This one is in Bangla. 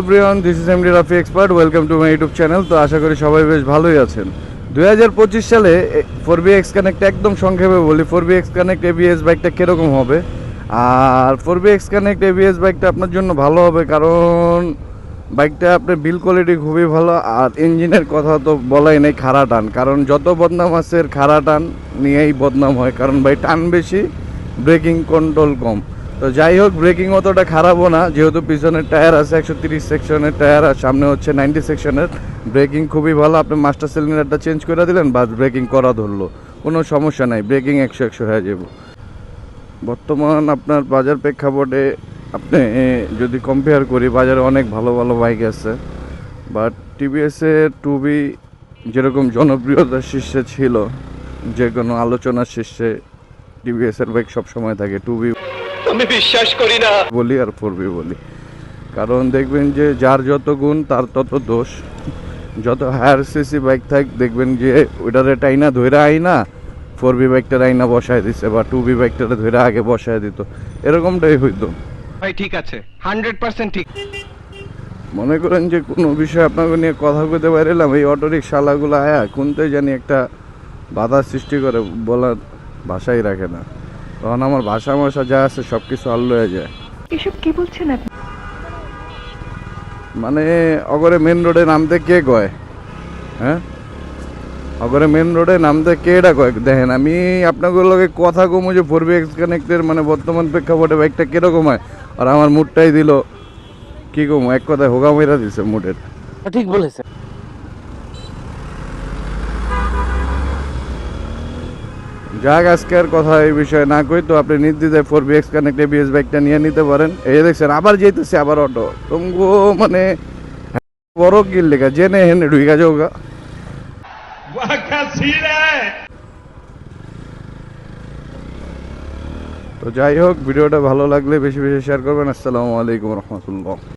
Everyone, this is MD Rafi expert. Welcome to my YouTube channel. তো আশা করি সবাই বেশ ভালোই আছেন। 2025 সালে 4BX কানেক্ট একদম সংক্ষেপে বলি, 4BX কানেক্ট এবিএস বাইকটা কীরকম হবে। আর 4BX কানেক্ট এবিএস বাইকটা আপনার জন্য ভালো হবে, কারণ বাইকটা আপনার বিল কোয়ালিটি খুবই ভালো। আর ইঞ্জিনের কথা তো বলাই নেই, খাড়া টান। কারণ যত বদনাম আছে খাড়া টান নিয়েই বদনাম হয়, কারণ ভাই টান বেশি, ব্রেকিং কন্ট্রোল কম। তো যাই হোক, ব্রেকিং অতটা খারাপও না, যেহেতু পিছনের টায়ার আছে 130 সেকশনের টায়ার আর সামনে হচ্ছে 90 সেকশনের। ব্রেকিং খুবই ভালো। আপনি মাস্টার সিলিন্ডারটা চেঞ্জ করে দিলেন, বাস ব্রেকিং করা ধরলো, কোনো সমস্যা নাই, ব্রেকিং 100 হয়ে যাব। বর্তমান আপনার বাজার প্রেক্ষাপটে আপনি যদি কম্পেয়ার করি, বাজারে অনেক ভালো ভালো বাইক আছে, বাট টিভিএসের টুবি যেরকম জনপ্রিয়তার শীর্ষে ছিল, যে কোনো আলোচনার শীর্ষে টিভিএসের বাইক সবসময় থাকে। টুবি আমি বিশ্বাস করি না বলি আর 4বি বলি, কারণ দেখবেন যে যার যত গুণ তার তত দোষ। যত হায়ার সিসি বাইক থাক, দেখবেন যে ওইটারে টাইনা ধৈরা আইনা 4বি বাইকটার আইনা বসায় দিছে, বা 2বি বাইকটারে ধৈরা আগে বসায় দিত, এরকমটাই হইতো। ভাই ঠিক আছে, 100% ঠিক। মনে করেন যে কোনো বিষয় আপনাকে নিয়ে কথা বলতে পারলাম, এই অটোরিক্সালাগুলো আয়া কোনতে জানি একটা বাধা সৃষ্টি করে, বলার ভাষাই রাখে না। তখন আমার ভাষা যা আছে সব কিছু আল্লো হয়ে যায়। এসব কি বলছেন আপনি? মানে অগরে মেন রোডে নামতে কে কয়? হ্যাঁ, অগরে মেন রোডে নামতে কে এটা কয়? দেখেন, আমি আপনাদের লগে কথা কমু যে 4BX কানেক্টের মানে বর্তমান প্রেক্ষাপটে বাইকটা কিরকম হয়, আর আমার মুডটাই দিল কি কমু, এক কথায় হোগা মেরা দিছে মুডের। ঠিক বলেছে। যাক, আজকে আর কথা এই বিষয়ে না কই, তো আপনি নির্দ্বিধায় 4BX কানেক্ট এবিএস বাইকটা নিয়ে নিতে পারেন। এই দেখছেন আবার যেতেছে, আবার অটো তুমগো মানে বড় গিল লেখা জেনে হেনে ঢুইকা যাওগা। তো যাই হোক, ভিডিওটা ভালো লাগলে বেশি বেশি শেয়ার করবেন। আসসালামু আলাইকুম রহমতুল্লাহ।